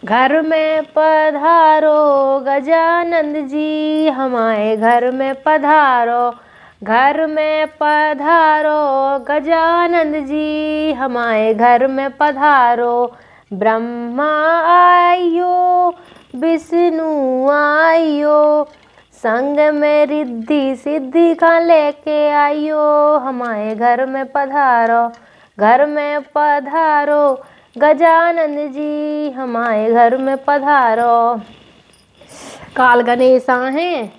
घर में पधारो गजानंद जी, हमारे घर में पधारो। घर में पधारो गजानंद जी, हमारे घर में पधारो। ब्रह्मा आयो विष्णु आयो, संग में रिद्धि सिद्धि का लेके आयो। हमारे घर में पधारो, घर में पधारो गजानंद जी, हमारे घर में पधारो। काल गणेश हैं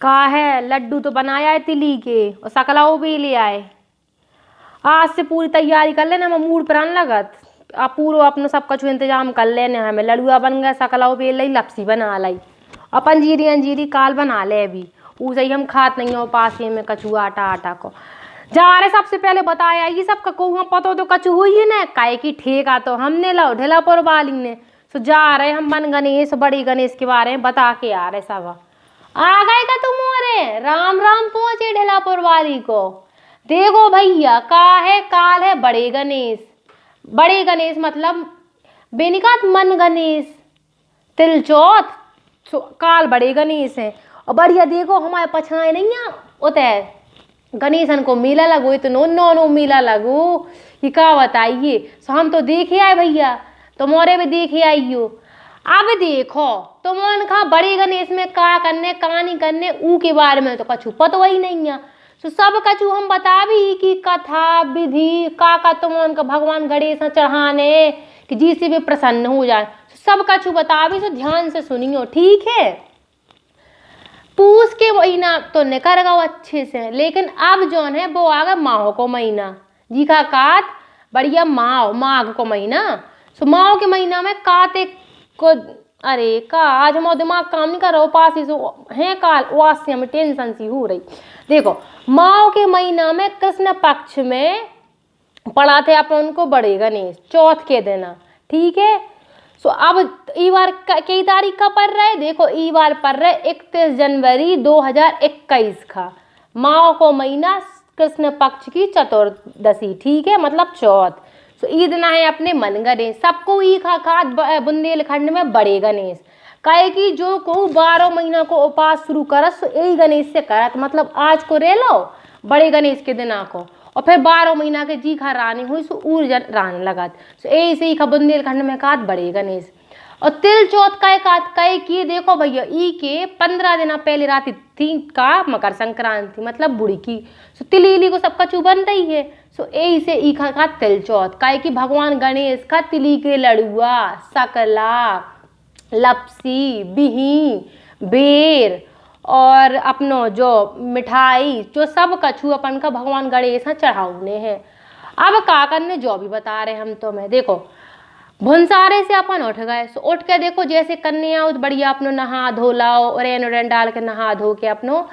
का है, लड्डू तो बनाया है तिली के और सकलाओ भी ले आए। आज से पूरी तैयारी कर लेना, हम मूड पर आने लगत। आप पूरा अपना सब कुछ इंतजाम कर लेने। हमें लड़ुआ बन गया, सकलाओ बेल लाई, लपसी बना लाई, अपन जीरी अंजीरी काल बना ले। अभी उसे ही हम खात नहीं हो पास में कछु आटा आटा को जा रहे। सबसे पहले बताया ये सब कहूँ पतो तो कछु हुई है ना, काहे की ठेका तो हमने लो ढेलापुर वाली ने। तो जा रहे हम मन गणेश बड़ी गणेश के बारे में बता के आ रहे। सब आ गए का तुम मोरे, राम राम पहुंचे ढेलापुर वाली को। देखो भैया का है, काल है बड़े गणेश। बड़े गणेश मतलब बेनिकात मन गणेश, तिल चौथ काल बड़े गणेश है। और बढ़िया देखो हमारे पछाए नहीं है उतैर गणेशन को मेला लगो, इतनो नो मेला लगो ये का बताइए। सो हम तो देखे आए भैया, तुम्हारे भी देखे आइयो। अब देखो तुम कहा बड़े गणेश में का करने का नहीं करने, ऊ के बारे में तो कछु पता ही नहीं है। तो सब कछु हम बता भी कि कथा विधि का तुम का भगवान गणेश चढ़ाने कि जिससे भी प्रसन्न हो जाए, सब कछु बता भी। तो ध्यान से सुनियो ठीक है। पूस के महीना तो निकल गया अच्छे से, लेकिन अब जो है वो आ गया माह को महीना जी का कात बढ़िया माघ को महीना। सो माह के महीना में कार्तिक को, अरे का आज हमारा दिमाग काम नहीं कर रहा, पास ही है काल वास्य में टेंशन सी हो रही। देखो माह के महीना में कृष्ण पक्ष में पड़ा थे अपन को बड़े गणेश चौथ के दिन, ठीक है। सो अब ई बार कई तारीख का पड़ रहा है, देखो ई बार पड़ रहा है 31 जनवरी 2021 का। माह को महीना कृष्ण पक्ष की चतुर्दशी, ठीक है, मतलब चौथ। सो ईद ना है अपने मन गणेश, सबको ई खा बुंदेलखंड में बड़े गणेश। कहे कि जो को 12 महीना को उपास शुरू करत सो यही गणेश से करत, मतलब आज को रे लो बड़े गणेश के दिना को, और फिर 12 महीना के जी खा रानी हुई सो ऊर्जन रान लगत। सो ऐसे ही बुंदेलखंड में कात बड़े गणेश। और तिल चौथ का कात कहे कि देखो भैया ई के 15 दिन पहले रात थी का मकर संक्रांति, मतलब बुढ़ी की। सो तिली को सब कछु बन रही है। सो ऐसे ई का तिल चौथ कहे कि भगवान गणेश का तिली के लड़ुआ सकला लपसी बिही बेर और अपनो जो मिठाई जो सब कछु अपन का भगवान गणेश चढ़ाउने हैं। अब का करने जो भी बता रहे हम तुम्हें, देखो भुनसारे से अपन उठ गए। सो उठ के देखो जैसे कन्या बढ़िया अपनो नहा धो लाओ, ओरेन ओरेन डाल के नहा धो के अपनो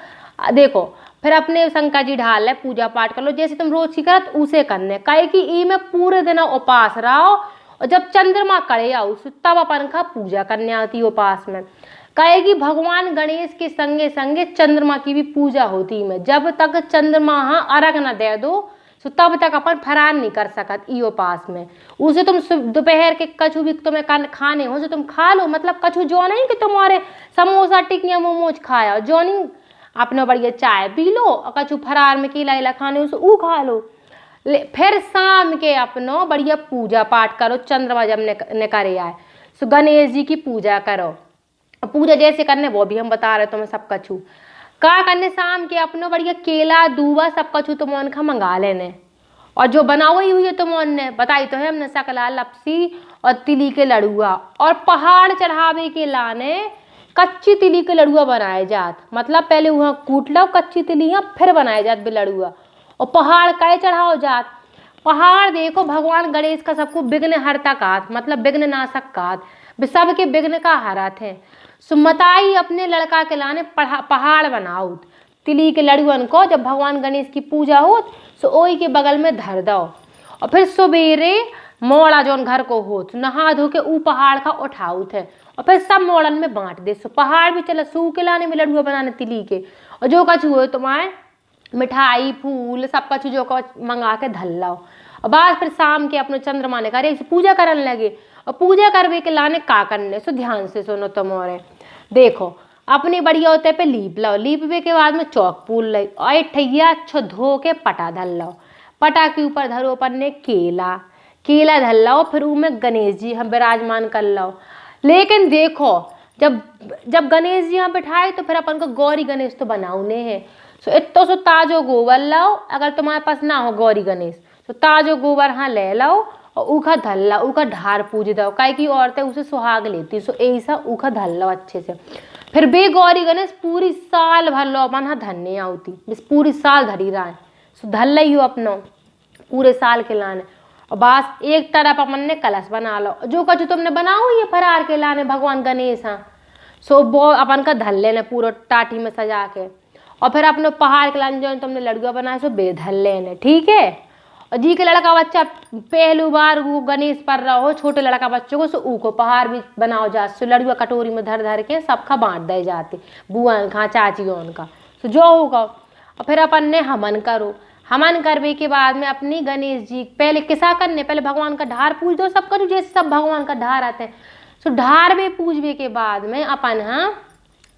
देखो फिर अपने शंकर जी ढाल ले पूजा पाठ कर लो जैसे तुम रोज की करत उसे करने। कहे कि ई में पूरे दिन उपास रहो और जब चंद्रमा करे आओ तब अपन का पूजा करने आती उपास में। कहे कि भगवान गणेश के संगे संगे चंद्रमा की भी पूजा होती है। जब तक चंद्रमा अर्घ न दे दो तो तब तक अपन फरार नहीं कर सकत ई उपास में। उसे तुम दोपहर के कछु भी तुम्हें खाने हो तो तुम खा लो, मतलब कछु जो नहीं कि तुम्हारे समोसा टिकिया मोमोज खाया, जो नहीं अपना बढ़िया चाय पी लो और कछु फरार में केला इला खाने हो ऊ खा लो। फिर शाम के अपनो बढ़िया पूजा पाठ करो, चंद्रमा जब ने करे आए सो गणेश जी की पूजा करो। पूजा जैसे करने वो भी हम बता रहे तुम्हें सब कछु का करने। शाम के अपनो बढ़िया केला दूबा सब कछु तुम खा मंगा लेने, और जो बनाई हुई है तुमने बताई तो है हमने सकला लपसी और तिली के लड़ुआ। और पहाड़ चढ़ावे के लाने कच्ची तिली के लड़ुआ बनाए जात, मतलब पहले वहाँ कूट लो कच्ची तिलियाँ फिर बनाए जात बे लड़ुआ। और पहाड़ कहे चढ़ाओ जात, पहाड़ देखो भगवान गणेश का सबको विघ्न हरता कात, मतलब विघ्न नाशक कात, सबके विघ्न का हरत है। सुमताई अपने लड़का के लाने पहाड़ बनाओ तिली के लड़ुअन को, जब भगवान गणेश की पूजा हो सो ओई के बगल में धर दो। और फिर सवेरे मोड़ा जौन घर को हो नहा धो के ऊ पहाड़ का उठाऊ थे और फिर सब मोड़न में बांट दे। सो पहाड़ भी चला सू के लाने में लड़ुआ बनाने तिली के, और जो कछु हो तुम्हारे मिठाई फूल सब कछु जो मंगा के धल लाओ। और बाद फिर शाम के अपने चंद्रमा ने करे पूजा करने लगे। और पूजा करवे के लाने का करने सो ध्यान से सुनो तुम। और देखो अपनी बढ़िया होते पे लीप लाओ, लीपवे के बाद में चौक पूल लाई और ठैया अच्छो धो के पटा धर लाओ। पटा के ऊपर धरो पन्ने केला, केला धर लाओ, फिर उनमें गणेश जी हम विराजमान कर लाओ। लेकिन देखो जब जब गणेश जी यहाँ बैठाए तो फिर अपन को गौरी गणेश तो बनाउने हैं। सो इतो सो ताजो गोबर लाओ, अगर तुम्हारे पास ना हो गौरी गणेश तो ताजो गोबर हाँ ले लाओ और ऊखा धर लाओ, ऊखा ढार पूज दो, काहे की औरतें उसे सुहाग लेती। सो ऐसा ऊखा धर लो अच्छे से। फिर बे गौरी गणेश पूरी साल भर लो अपन हाँ धरने आती, बस पूरी साल धरी रहा है। सो धर लियो अपनो पूरे साल के लाने। और बस एक तरफ अपन ने कलश बना लो, जो कछु तुमने बनाओ ये फरार के लाने भगवान गणेश हाँ। सो वो अपन का धर लेने पूरा टाटी में सजा के। और फिर अपने पहाड़ के लाने जो तुमने लड़ुआ बनाए सो बे धर लेने, ठीक है। और जी के लड़का बच्चा पहली बार वो गणेश पर रहा हो, छोटे लड़का बच्चों को सो ऊ को पहाड़ भी बनाओ जा, सो लड़ुआ कटोरी में धर धर के सबका बांट दे जाते, बुआ खा चाची उनका सो जो होगा। और फिर अपन ने हमन करो, हमन करवे के बाद में अपनी गणेश जी पहले किसा करने, पहले भगवान का ढार पूज दो सब करो, जैसे सब भगवान का ढार आते हैं। सो ढार में पूजवे के बाद में अपन हाँ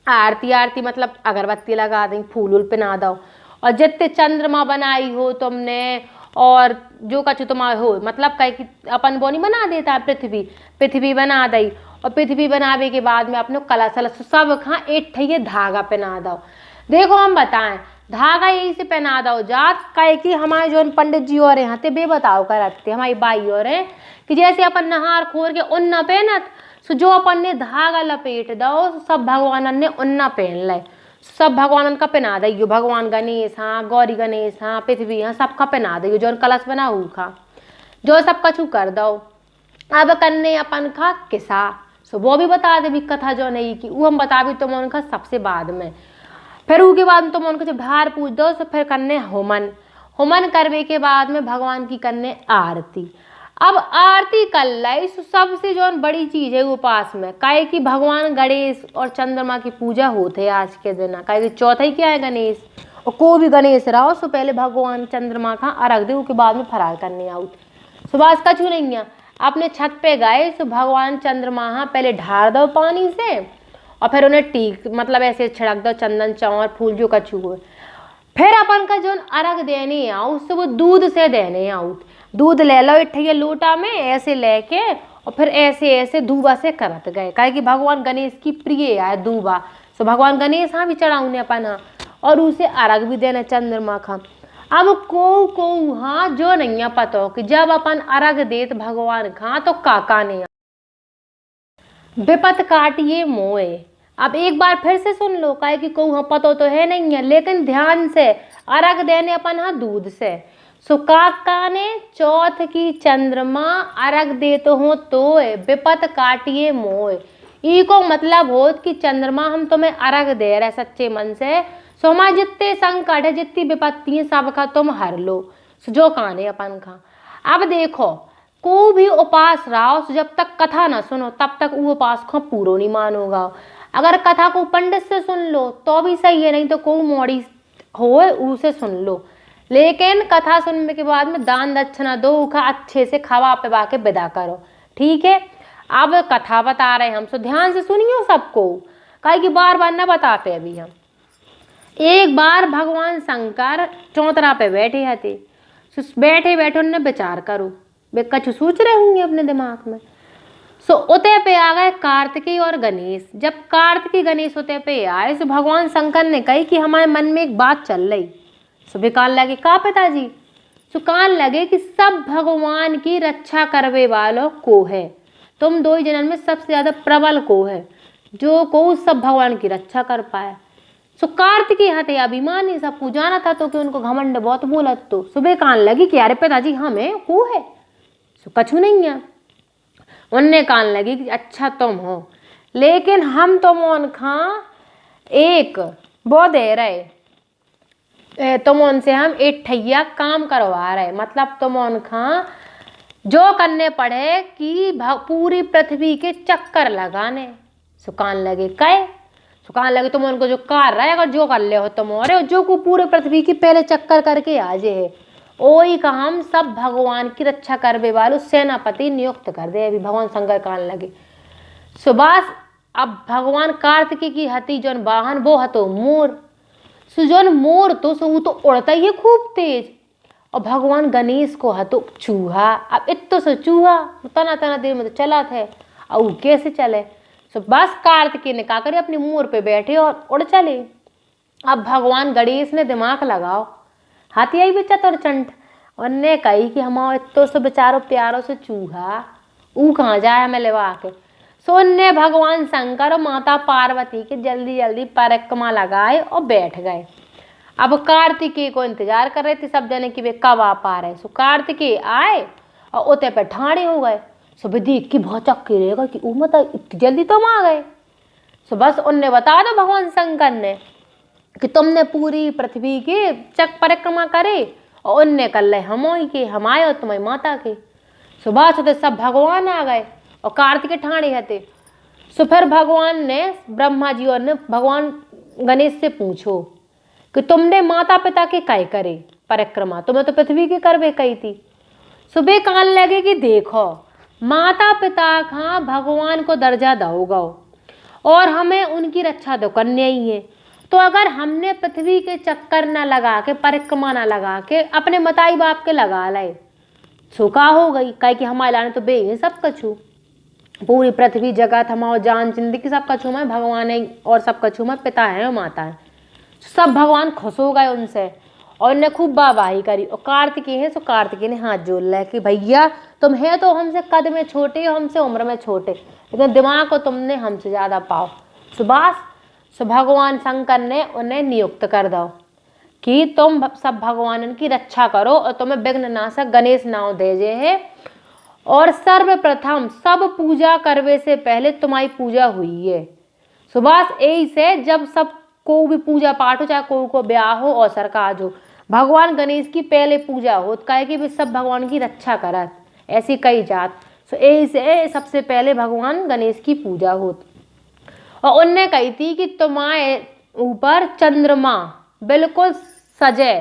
आरती आरती मतलब अगरबत्ती लगा दें, फूल उल पिना दो। और जितने चंद्रमा बनाई हो तुमने और जो कछु तुम्हारा हो मतलब कहे कि अपन बोनी बना देता है पृथ्वी, पृथ्वी बना दी। और पृथ्वी बनावे के बाद में अपने कलश वलश सब खा एक ठैये धागा पहना दो। देखो हम बताएं धागा यही से पहना दो जात, कहे कि हमारे जो पंडित जी और यहाँ थे बे बताओ करते हमारी बाई और है कि जैसे अपन नहार खोर के उन्ना पहनत, सो जो अपन ने धागा लपेट दो सब भगवान ने उन्ना पहन ले, सब भगवान का पहना दियो, भगवान गणेश हाँ, गौरी गणेश हाँ, पृथ्वी हाँ, सबका पहना दियो जो कलश बना खा जो सब कछु कर दो। अब करने अपन खा किसा, सो वो भी बता दे भी कथा जो नहीं की वो हम बता भी तुम उनका सबसे बाद में। फिर उसके बाद तुम उनको जब ढार पूछ दो तो फिर करने होमन, होमन करवे के बाद में भगवान की करने आरती। अब आरती कर लाई सबसे जो बड़ी चीज है उपास में, काहे कि भगवान गणेश और चंद्रमा की पूजा होते है आज के दिन, काहे कि चौथा ही क्या है गणेश, और को भी गणेश रहो सो पहले भगवान चंद्रमा का अर्घ दे के बाद में फरार करने आओ। सुबह कछु नहीं है, अपने छत पे गए सो भगवान चंद्रमा पहले ढार दो पानी से और फिर उन्हें टीक मतलब ऐसे छिड़क दो चंदन चौर फूल जो कछु हुए। फिर अपन का जो अर्घ देने आओ उससे वो दूध से देने आओ, दूध ले लो इठे लोटा में ऐसे लेके और फिर ऐसे ऐसे दूबा से करत गए, काहे कि भगवान गणेश की प्रिय है दूबा, सो भगवान गणेश हाँ भी चढ़ाऊने अपन हाँ और उसे अर्घ भी देना चंद्रमा खा। अब को हाँ जो नहीं है पता कि जब अपन अर्घ देत भगवान खा तो काका ने विपत काटिए मोए। अब एक बार फिर से सुन लो, काहे कि को हाँ पतो तो है नहीं है लेकिन ध्यान से अर्घ देने अपन हाँ दूध से। सो काका ने चौथ की चंद्रमा अर्घ देते हो तो विपत काटिए मोए, ई को मतलब हो कि चंद्रमा हम तुम्हें अर्घ दे रहे सच्चे मन से, सो हमारे जितने संकट है जितनी विपत्ति है सब का तुम हर लो, सो जो काने अपन खा। अब देखो को भी उपास रहो सो जब तक कथा ना सुनो तब तक वो उपास को पूरा नहीं मानोगा। अगर कथा को पंडित से सुन लो तो भी सही है, नहीं तो को मोड़ी हो उसे सुन लो, लेकिन कथा सुनने के बाद में दान दक्षिणा दो उखा अच्छे से खावा पिवा के विदा करो, ठीक है। अब कथा बता रहे हम, सो ध्यान से सुनियो सबको, काहे कि बार बार ना बताते अभी हम। एक बार भगवान शंकर चौतरा पे बैठे थे, बैठे बैठे उन्होंने विचार करो, वे कछु सोच रहे होंगे अपने दिमाग में। सो उते पे आ गए कार्तिकेय और गणेश। जब कार्तिकेय गणेश उते पे आए सो भगवान शंकर ने कही कि हमारे मन में एक बात चल रही। सो वे कान लगे का पिताजी, सो कान लगे कि सब भगवान की रक्षा करवे वालों को है, तुम दो ही जनन में सबसे ज्यादा प्रबल को है जो को सब भगवान की रक्षा कर पाए। सो कार्तिकेय हते अभिमानी सबको जाना था तो कि उनको घमंड बहुत बोलत, तो सुबह कान लगी कि अरे पिताजी हमें को है, सो कछु नहीं है। उनने कान लगी कि अच्छा तुम हो, लेकिन हम तुम उनका एक वो दे रहे, तुम उनसे हम एक ठैया काम करवा रहे, मतलब तुम उनका जो करने पड़े कि पूरी पृथ्वी के चक्कर लगाने। सो कान लगे कहे, सो कान लगे तुम उनको जो कर रहे अगर जो कर ले हो तुम और जो को पूरे पृथ्वी की पहले चक्कर करके आ जे है ओई का हम सब भगवान की रक्षा करवे वालों सेनापति नियुक्त कर दे। अभी भगवान शंकर कहने लगे सुभाष अब भगवान कार्तिकी की हती जोन वाहन वो हतो मोर। जोन मोर तो वो तो उड़ता ही है खूब तेज। और भगवान गणेश को हतो चूहा। अब इतो से चूहा तना तना देर में तो चला थे और वो कैसे चले। सो बस कार्तिकेय ने कहा करे अपनी मोर पे बैठे और उड़ चले। अब भगवान गणेश ने दिमाग लगाओ हाथी आई बेचा तो चंट उनने कही कि हमारे इतो से बेचारो प्यारो से चूहा ऊ कहाँ जाए हमें लेवा के। सो उनने भगवान शंकर और माता पार्वती के जल्दी जल्दी परिक्रमा लगाए और बैठ गए। अब कार्तिकेय को इंतजार कर रहे थे सब जने कि वे कब आ पा रहे। सो कार्तिकेय आए और उते पे ठाणे हो गए। सो वे देख के बहुत चक्के रहेगा कि वो मतलब इतनी जल्दी तुम आ गए। सो बस उनने बता दो भगवान शंकर ने कि तुमने पूरी पृथ्वी की परिक्रमा करे और उनने कर ले हम के हम आए और तुम्हारी माता के। सो बस होते सब भगवान आ गए और कार्तिकेय ठाणे हते। सो फिर भगवान ने ब्रह्मा जी और ने भगवान गणेश से पूछो कि तुमने माता पिता के काय करे परिक्रमा, तुम्हें तो पृथ्वी की करवे कही थी। सुबह कहने लगे कि देखो माता पिता का भगवान को दर्जा दोगा और हमें उनकी रक्षा तो करनी ही है। तो अगर हमने पृथ्वी के चक्कर ना लगा के परिक्रमा ना लगा के अपने मताई बाप के लगा लाए सुखा हो गई कहे कि हमारे लाने तो बे सब कछू पूरी पृथ्वी जगत हमारा जान जिंदगी सब कछू में भगवान है और सब कछू में पिता है और माता है। सब भगवान खुश हो गए उनसे और उन्हें खूब वाहवाही करी। और कार्तिकेय है सो कार्तिकेय ने हाथ जोड़ लिया कि भैया तुम है तो हमसे कद में छोटे हमसे उम्र में छोटे लेकिन दिमाग को तुमने हमसे ज़्यादा पाओ। सुभाष सो भगवान शंकर ने उन्हें नियुक्त कर दो कि तुम सब भगवान की रक्षा करो और तुम्हें विघ्न नाशक गणेश नाव भेजे है। और सर्वप्रथम सब पूजा करवे से पहले तुम्हारी पूजा हुई है। सुभाष यही से जब सब को भी पूजा पाठ हो चाहे को ब्याह हो और सरकार हो भगवान गणेश की पहले पूजा हो कहे कि वे सब भगवान की रक्षा करत ऐसी कई जात। सो यही से सबसे पहले भगवान गणेश की पूजा हो। और उनने कही थी कि तुम्हारे ऊपर चंद्रमा बिल्कुल सजे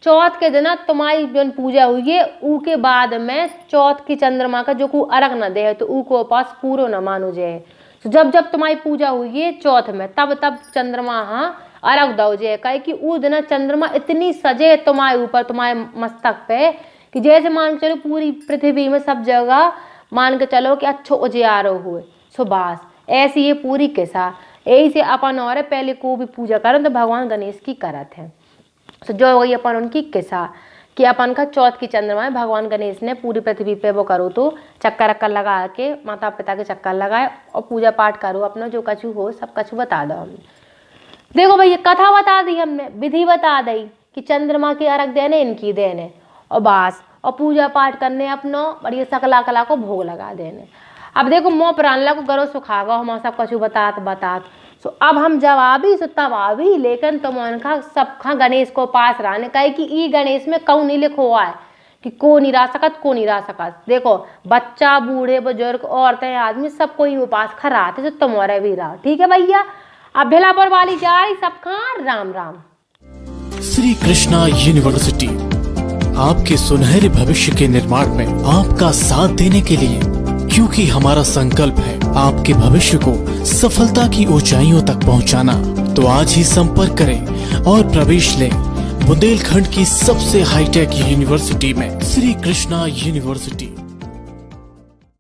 चौथ के दिन तुम्हारी जो पूजा हुई है ऊ के बाद में चौथ की चंद्रमा का जो को अर्घ न दे तो ऊ को उपास पूरो न मानो जाए। तो जब जब तुम्हारी पूजा हुई है चौथ में तब तब चंद्रमा हाँ अर्घ दो जे कहे कि उस दिन चंद्रमा इतनी सजे तुम्हारे ऊपर तुम्हारे मस्तक पे कि जैसे मान के चलो पूरी पृथ्वी में सब जगह मान के चलो कि अच्छो उजियारो हुए। सुभाष ऐसी ये पूरी किस्सा यही से अपन और पहले को भी पूजा करें तो भगवान गणेश की करत है। तो जो हो गई अपन उनकी किस्सा कि अपन का चौथ की चंद्रमा है भगवान गणेश ने पूरी पृथ्वी पे वो करो तो चक्कर अक्कर लगा के माता पिता के चक्कर लगाए और पूजा पाठ करो अपना जो कछु हो सब कछु बता दो हमने। देखो भाई ये कथा बता दी हमने विधि बता दी कि चंद्रमा की अर्घ देने इनकी देने और बास और पूजा पाठ करने अपनो और ये सकला कला को भोग लगा देने। अब देखो मोह प्राणला को गरो सुखागा हम सब कछु बतात सो अब हम जवाबी सो तवाबी लेकिन तुम उनका सब खा गणेश को पास रहने कहे कि ई गणेश में कौन नहीं लिखो हुआ है कि को नहीं रह सकत को नहीं रह सकत। देखो बच्चा बूढ़े बुजुर्ग औरतें आदमी सब कोई उपास खराते तो तुम्हारे भी रहा। ठीक है भैया अब भेलापुर वाली जा रही सब खा राम राम। श्री कृष्णा यूनिवर्सिटी आपके सुनहरे भविष्य के निर्माण में आपका साथ देने के लिए क्योंकि हमारा संकल्प है आपके भविष्य को सफलता की ऊंचाइयों तक पहुंचाना। तो आज ही संपर्क करें और प्रवेश लें बुंदेलखंड की सबसे हाईटेक यूनिवर्सिटी में श्री कृष्णा यूनिवर्सिटी।